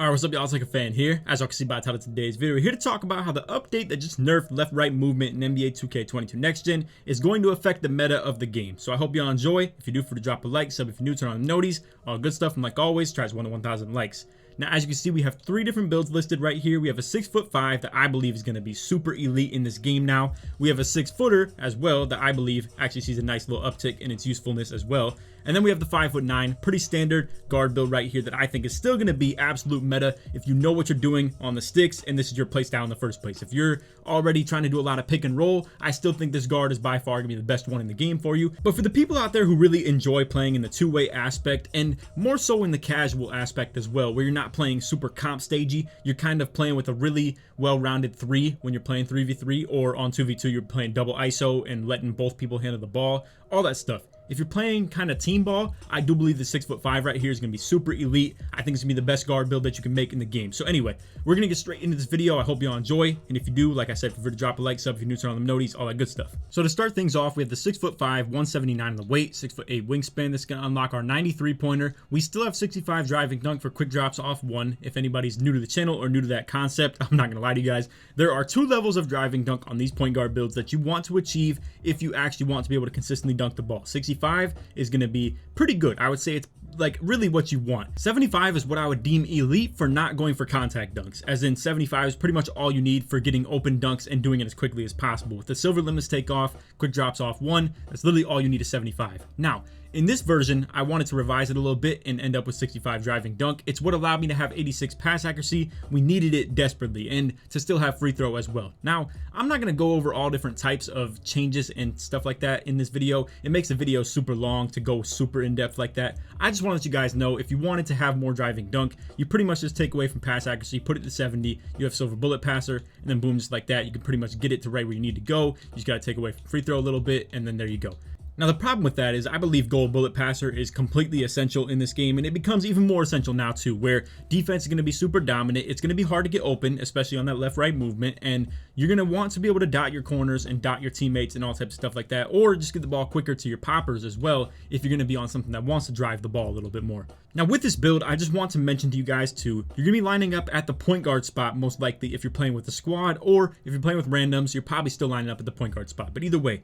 Alright, what's up y'all, it's LakerFan here. As y'all can see by the title of today's video, we're here to talk about how the update that just nerfed left-right movement in NBA 2K22 Next Gen is going to affect the meta of the game. So I hope y'all enjoy. If you do, for to drop a like, sub if you're new, turn on the noties, all good stuff, and like always, tries 1 to 1,000 likes. Now, as you can see, we have 3 different builds listed right here. We have a 6'5" that I believe is going to be super elite in this game now. We have a 6-footer as well that I believe actually sees a nice little uptick in its usefulness as well. And then we have the 5'9", pretty standard guard build right here that I think is still going to be absolute meta if you know what you're doing on the sticks and this is your playstyle in the first place. If you're already trying to do a lot of pick and roll, I still think this guard is by far going to be the best one in the game for you. But for the people out there who really enjoy playing in the two-way aspect and more so in the casual aspect as well, where you're not playing super comp stagey, you're kind of playing with a really well-rounded 3 when you're playing 3v3, or on 2v2 you're playing double ISO and letting both people handle the ball, all that stuff. If you're playing kind of team ball, I do believe the 6'5" right here is going to be super elite. I think it's going to be the best guard build that you can make in the game. So anyway, we're going to get straight into this video. I hope you all enjoy. And if you do, like I said, feel free to drop a like, sub if you're new, turn on the noties, all that good stuff. So to start things off, we have the 6'5", 179 in the weight, 6'8" wingspan. That's going to unlock our 93 pointer. We still have 65 driving dunk for quick drops off 1. If anybody's new to the channel or new to that concept, I'm not going to lie to you guys. There are 2 levels of driving dunk on these point guard builds that you want to achieve if you actually want to be able to consistently dunk the ball. 65 is going to be pretty good. I would say it's like really what you want. 75 is what I would deem elite for not going for contact dunks, as in 75 is pretty much all you need for getting open dunks and doing it as quickly as possible. With the silver limits take off, quick drops off 1, that's literally all you need is 75. Now, in this version, I wanted to revise it a little bit and end up with 65 driving dunk. It's what allowed me to have 86 pass accuracy. We needed it desperately, and to still have free throw as well. Now, I'm not going to go over all different types of changes and stuff like that in this video. It makes the video super long to go super in-depth like that. I just want to let you guys know, if you wanted to have more driving dunk, you pretty much just take away from pass accuracy, put it to 70, you have silver bullet passer, and then boom, just like that, you can pretty much get it to right where you need to go. You just got to take away from free throw a little bit, and then there you go. Now, the problem with that is I believe gold bullet passer is completely essential in this game, and it becomes even more essential now too, where defense is going to be super dominant. It's going to be hard to get open, especially on that left-right movement, and you're going to want to be able to dot your corners and dot your teammates and all types of stuff like that, or just get the ball quicker to your poppers as well if you're going to be on something that wants to drive the ball a little bit more. Now, with this build, I just want to mention to you guys too, you're going to be lining up at the point guard spot most likely if you're playing with the squad, or if you're playing with randoms, you're probably still lining up at the point guard spot. But either way,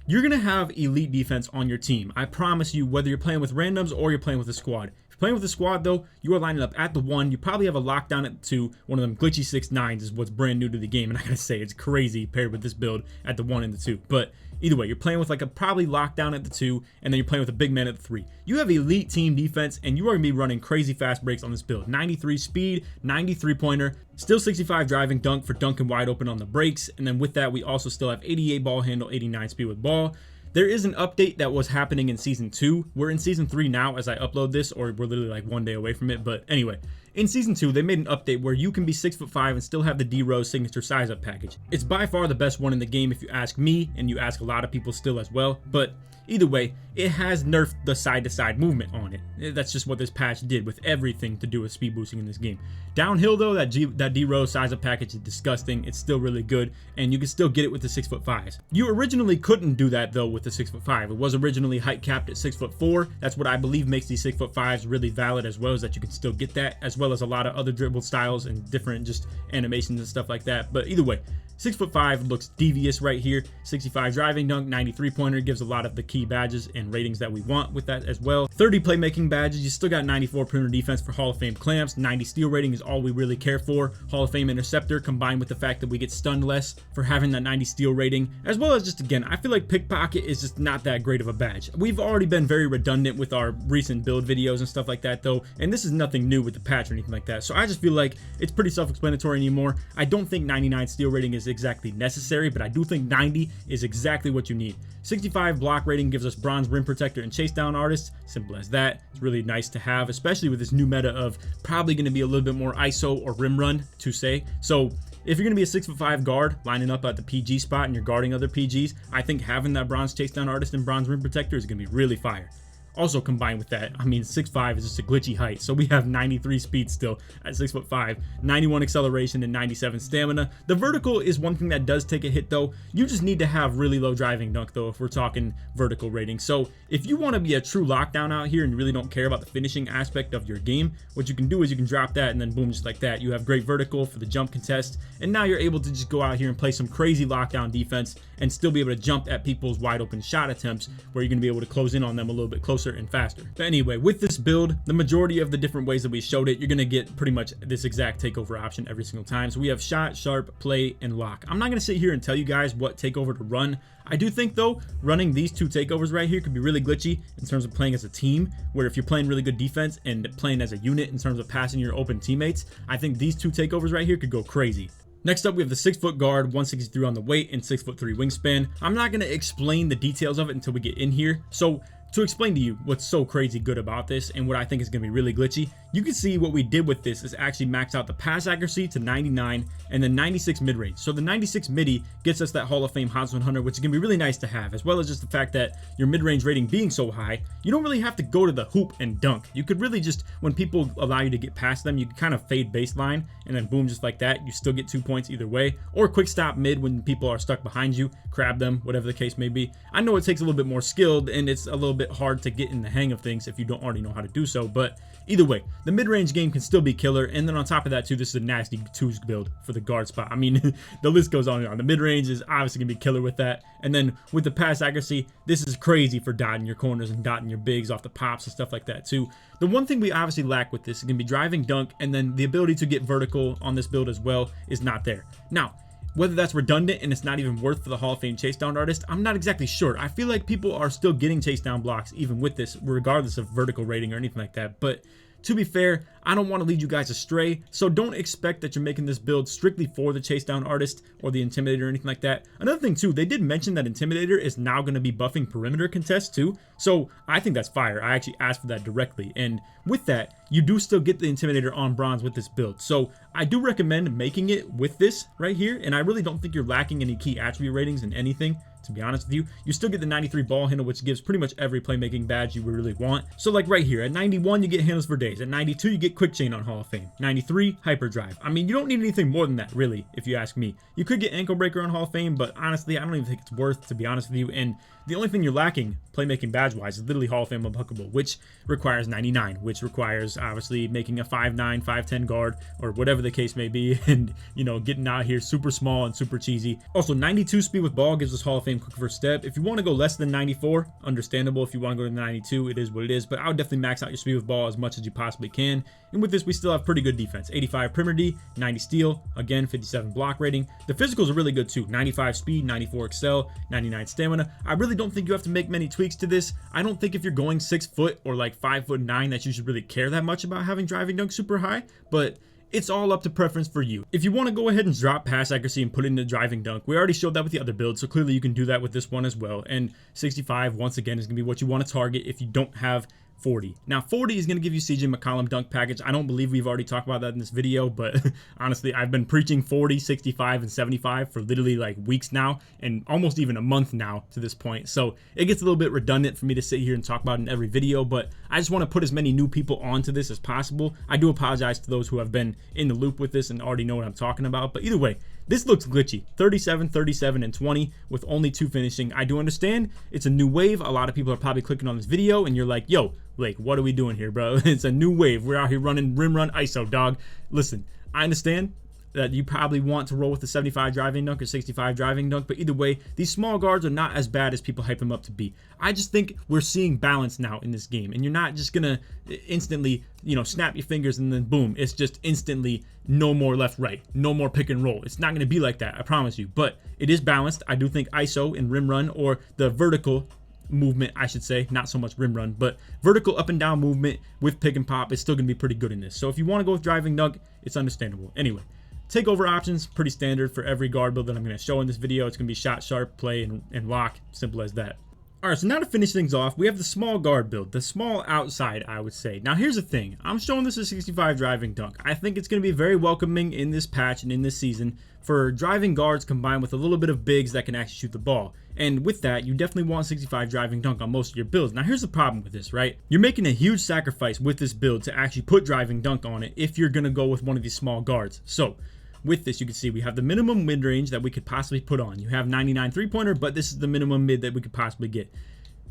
you're going to have elite defense on your team. I promise you, whether you're playing with randoms or you're playing with a squad. If you're playing with a squad, though, you are lining up at the 1. You probably have a lockdown at the 2. One of them glitchy 6'9" is what's brand new to the game. And I got to say, it's crazy paired with this build at the 1 and the 2. But either way, you're playing with like a probably lockdown at the 2, and then you're playing with a big man at the 3. You have elite team defense, and you are going to be running crazy fast breaks on this build. 93 speed, 93 pointer, still 65 driving dunk for dunking wide open on the breaks. And then with that, we also still have 88 ball handle, 89 speed with ball. There is an update that was happening in Season 2. We're in Season 3 now as I upload this, or we're literally like 1 day away from it. But anyway, in Season 2, they made an update where you can be 6'5" and still have the D-Rose signature size up package. It's by far the best one in the game if you ask me, and you ask a lot of people still as well. But either way, it has nerfed the side-to-side movement on it. That's just what this patch did with everything to do with speed boosting in this game. Downhill though, that D-Rose size up package is disgusting. It's still really good, and you can still get it with the 6'5s. You originally couldn't do that though with the 6'5. It was originally height capped at 6'4". That's what I believe makes these 6'5s really valid as well, is that you can still get that, as well as a lot of other dribble styles and different just animations and stuff like that. But either way, 6'5" looks devious right here. 65 driving dunk, 93 pointer, gives a lot of the key badges and ratings that we want with that as well. 30 playmaking badges. You still got 94 perimeter defense for Hall of Fame clamps. 90 steal rating is all we really care for. Hall of Fame interceptor, combined with the fact that we get stunned less for having that 90 steal rating, as well as just, again, I feel like pickpocket is just not that great of a badge. We've already been very redundant with our recent build videos and stuff like that though, and this is nothing new with the patch or anything like that. So I just feel like it's pretty self-explanatory anymore. I don't think 99 steal rating is exactly necessary, but I do think 90 is exactly what you need. 65 block rating gives us bronze rim protector and chase down artist. Simple as that. It's really nice to have, especially with this new meta of probably going to be a little bit more ISO or rim run to say. So if you're going to be a 6'5" guard lining up at the PG spot and you're guarding other PGs, I think having that bronze chase down artist and bronze rim protector is going to be really fire. Also combined with that, I mean 6'5" is just a glitchy height, so we have 93 speed still at 6'5", 91 acceleration and 97 stamina. The vertical is one thing that does take a hit though. You just need to have really low driving dunk though if we're talking vertical rating. So if you want to be a true lockdown out here and you really don't care about the finishing aspect of your game, what you can do is you can drop that and then boom, just like that, you have great vertical for the jump contest, and now you're able to just go out here and play some crazy lockdown defense and still be able to jump at people's wide open shot attempts where you're going to be able to close in on them a little bit closer and faster. But anyway, with this build, the majority of the different ways that we showed it, you're going to get pretty much this exact takeover option every single time. So we have shot, sharp, play, and lock. I'm not going to sit here and tell you guys what takeover to run. I do think though, running these two takeovers right here could be really glitchy in terms of playing as a team, where if you're playing really good defense and playing as a unit in terms of passing your open teammates, I think these two takeovers right here could go crazy. Next up, we have the 6-foot guard, 163 on the weight, and 6'3" wingspan. I'm not going to explain the details of it until we get in here. So to explain to you what's so crazy good about this and what I think is going to be really glitchy, you can see what we did with this is actually max out the pass accuracy to 99 and then 96 mid-range. So the 96 midi gets us that Hall of Fame Hot Zone Hunter, which is going to be really nice to have, as well as just the fact that your mid-range rating being so high, you don't really have to go to the hoop and dunk. You could really just, when people allow you to get past them, you can kind of fade baseline and then boom, just like that, you still get 2 points either way, or quick stop mid when people are stuck behind you, crab them, whatever the case may be. I know it takes a little bit more skilled and it's a little bit hard to get in the hang of things if you don't already know how to do so, but either way, the mid-range game can still be killer. And then on top of that too, this is a nasty twos build for the guard spot. I mean, the list goes on and on. The mid-range is obviously gonna be killer with that, and then with the pass accuracy, this is crazy for dotting your corners and dotting your bigs off the pops and stuff like that too. The one thing we obviously lack with this is gonna be driving dunk, and then the ability to get vertical on this build as well is not there. Now, whether that's redundant and it's not even worth for the Hall of Fame chase down artist, I'm not exactly sure. I feel like people are still getting chase down blocks even with this, regardless of vertical rating or anything like that. But to be fair, I don't want to lead you guys astray, so don't expect that you're making this build strictly for the chase down artist or the intimidator or anything like that. Another thing too, they did mention that intimidator is now going to be buffing perimeter contests too, so I think that's fire. I actually asked for that directly, and with that, you do still get the intimidator on bronze with this build. So I do recommend making it with this right here, and I really don't think you're lacking any key attribute ratings in anything. To be honest with you, you still get the 93 ball handle, which gives pretty much every playmaking badge you would really want. So like right here, at 91, you get handles for days. At 92, you get quick chain on Hall of Fame. 93, hyperdrive. I mean, you don't need anything more than that, really, if you ask me. You could get ankle breaker on Hall of Fame, but honestly, I don't even think it's worth, to be honest with you. And the only thing you're lacking playmaking badge-wise is literally Hall of Fame unbuckable, which requires 99, which requires obviously making a 5'9", 5'10 guard, or whatever the case may be, and, you know, getting out here super small and super cheesy. Also, 92 speed with ball gives us Hall of Fame quick first step. If you want to go less than 94, understandable. If you want to go to 92, it is what it is, but I would definitely max out your speed with ball as much as you possibly can. And with this, we still have pretty good defense. 85 perimeter D, 90 steal, again, 57 block rating. The physicals are really good too. 95 speed, 94 excel, 99 stamina. I really don't think you have to make many tweaks to this. I don't think if you're going 6 foot or like 5'9" that you should really care that much about having driving dunk super high, but it's all up to preference for you. If you want to go ahead and drop pass accuracy and put it into driving dunk, we already showed that with the other build, so clearly you can do that with this one as well. And 65, once again, is going to be what you want to target if you don't have 40. Now 40 is going to give you CJ McCollum dunk package. I don't believe we've already talked about that in this video, but honestly, I've been preaching 40, 65, and 75 for literally like weeks now, and almost even a month now to this point. So it gets a little bit redundant for me to sit here and talk about in every video, but I just want to put as many new people onto this as possible. I do apologize to those who have been in the loop with this and already know what I'm talking about, but either way, this looks glitchy. 37, 37, and 20 with only 2 finishing. I do understand it's a new wave. A lot of people are probably clicking on this video and you're like, yo, Blake, what are we doing here, bro? It's a new wave. We're out here running rim run ISO, dog. Listen, I understand that you probably want to roll with the 75 driving dunk or 65 driving dunk, but either way, these small guards are not as bad as people hype them up to be. I just think we're seeing balance now in this game, and you're not just gonna instantly, you know, snap your fingers and then boom, it's just instantly no more left right, no more pick and roll. It's not gonna be like that, I promise you, but it is balanced. I do think ISO and rim run, or the vertical movement, I should say, not so much rim run, but vertical up and down movement with pick and pop is still gonna be pretty good in this. So if you want to go with driving dunk, it's understandable. Anyway, takeover options, pretty standard for every guard build that I'm going to show in this video. It's going to be shot, sharp, play, and lock. Simple as that. Alright, so now to finish things off, we have the small guard build, the small outside, I would say. Now here's the thing, I'm showing this as 65 driving dunk. I think it's going to be very welcoming in this patch and in this season for driving guards combined with a little bit of bigs that can actually shoot the ball. And with that, you definitely want 65 driving dunk on most of your builds. Now here's the problem with this, right? You're making a huge sacrifice with this build to actually put driving dunk on it if you're going to go with one of these small guards. So with this, you can see we have the minimum mid-range that we could possibly put on. You have 99 three-pointer, but this is the minimum mid that we could possibly get.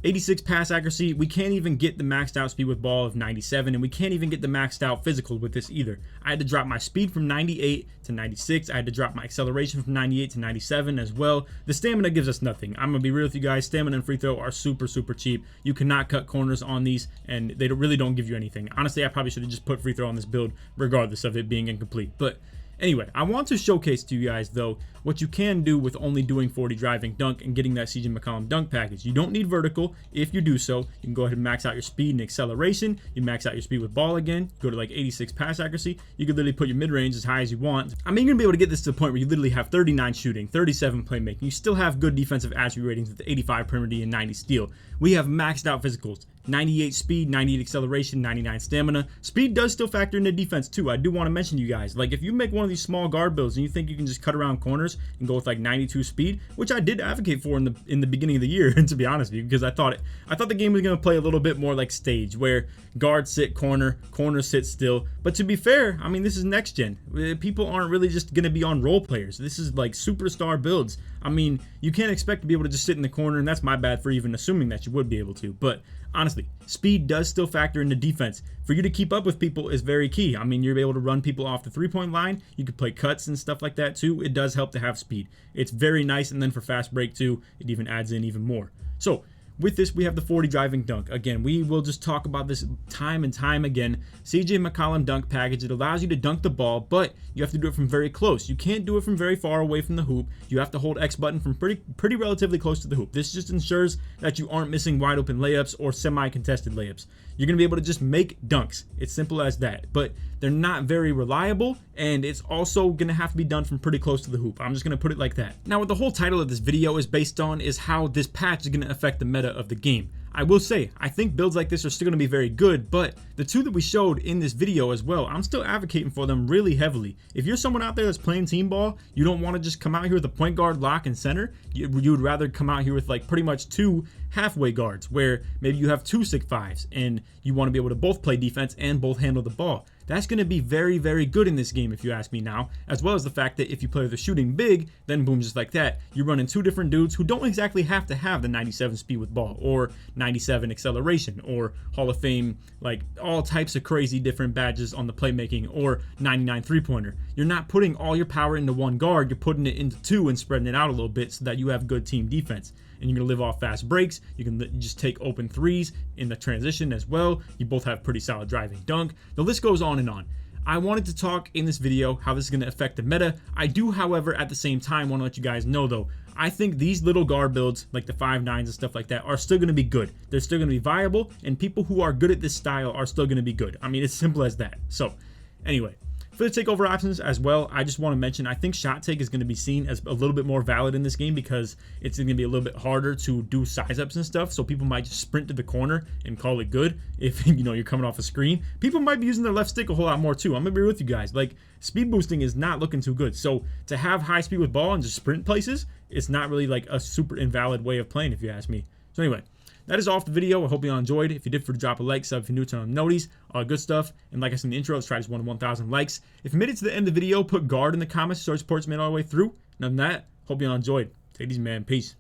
86 pass accuracy, we can't even get the maxed out speed with ball of 97, and we can't even get the maxed out physical with this either. I had to drop my speed from 98 to 96. I had to drop my acceleration from 98 to 97 as well. The stamina gives us nothing. I'm going to be real with you guys. Stamina and free throw are super cheap. You cannot cut corners on these, and they really don't give you anything. Honestly, I probably should have just put free throw on this build regardless of it being incomplete. But anyway, I want to showcase to you guys, though, what you can do with only doing 40 driving dunk and getting that CJ McCollum dunk package. You don't need vertical. If you do so, you can go ahead and max out your speed and acceleration. You max out your speed with ball again. Go to like 86 pass accuracy. You can literally put your mid-range as high as you want. I mean, you're going to be able to get this to the point where you literally have 39 shooting, 37 playmaking. You still have good defensive attribute ratings with 85 perimeter and 90 steal. We have maxed out physicals. 98 speed, 98 acceleration, 99 stamina. Speed does still factor into defense too. I do want to mention to you guys, like if you make one of these small guard builds and you think you can just cut around corners and go with like 92 speed, which I did advocate for in the beginning of the year, to be honest with you, because I thought the game was going to play a little bit more like stage, where guard sit corner, corner sit still. But to be fair, I mean, this is next gen. People aren't really just going to be on role players. This is like superstar builds. I mean, you can't expect to be able to just sit in the corner, and that's my bad for even assuming that you would be able to. But honestly, speed does still factor into defense. For you to keep up with people is very key. I mean, you're able to run people off the three-point line. You could play cuts and stuff like that too. It does help to have speed. It's very nice, and then for fast break too, it even adds in even more. So with this, we have the 40 driving dunk. Again, we will just talk about this time and time again. CJ McCollum dunk package. It allows you to dunk the ball, but you have to do it from very close. You can't do it from very far away from the hoop. You have to hold X button from pretty relatively close to the hoop. This just ensures that you aren't missing wide open layups or semi-contested layups. You're going to be able to just make dunks. It's simple as that. But they're not very reliable, and it's also going to have to be done from pretty close to the hoop. I'm just going to put it like that. Now, what the whole title of this video is based on is how this patch is going to affect the meta of the game. I will say, I think builds like this are still going to be very good, but the two that we showed in this video as well, I'm still advocating for them really heavily. If you're someone out there that's playing team ball, you don't want to just come out here with a point guard, lock, and center. You would rather come out here with like pretty much two halfway guards, where maybe you have two 6'5s and you want to be able to both play defense and both handle the ball. That's going to be very good in this game, if you ask me now, as well as the fact that if you play the shooting big, then boom, just like that, you're running two different dudes who don't exactly have to have the 97 speed with ball or 97 acceleration or Hall of Fame, like all types of crazy different badges on the playmaking, or 99 three-pointer. You're not putting all your power into one guard, you're putting it into two and spreading it out a little bit so that you have good team defense. And you're going to live off fast breaks. You can just take open threes in the transition as well. You both have pretty solid driving dunk. The list goes on and on. I wanted to talk in this video how this is going to affect the meta. I do, however, at the same time want to let you guys know, though, I think these little guard builds, like the 5'9s and stuff like that, are still going to be good. They're still going to be viable, and people who are good at this style are still going to be good. I mean, it's simple as that. So, anyway, for the takeover options as well, I just want to mention, I think shot take is going to be seen as a little bit more valid in this game because it's going to be a little bit harder to do size ups and stuff. So people might just sprint to the corner and call it good. If you're coming off a screen, people might be using their left stick a whole lot more too. I'm going to be with you guys. Like, speed boosting is not looking too good. So to have high speed with ball and just sprint places, it's not really like a super invalid way of playing, if you ask me. So anyway, that is all for the video. I hope you all enjoyed. If you did, for drop a like, sub if you're new, turn on noties, all good stuff. And like I said in the intro, let's try this one to 1,000 likes. If you made it to the end of the video, put guard in the comments so it supports me all the way through. And other than that, hope you all enjoyed. Take it easy, man. Peace.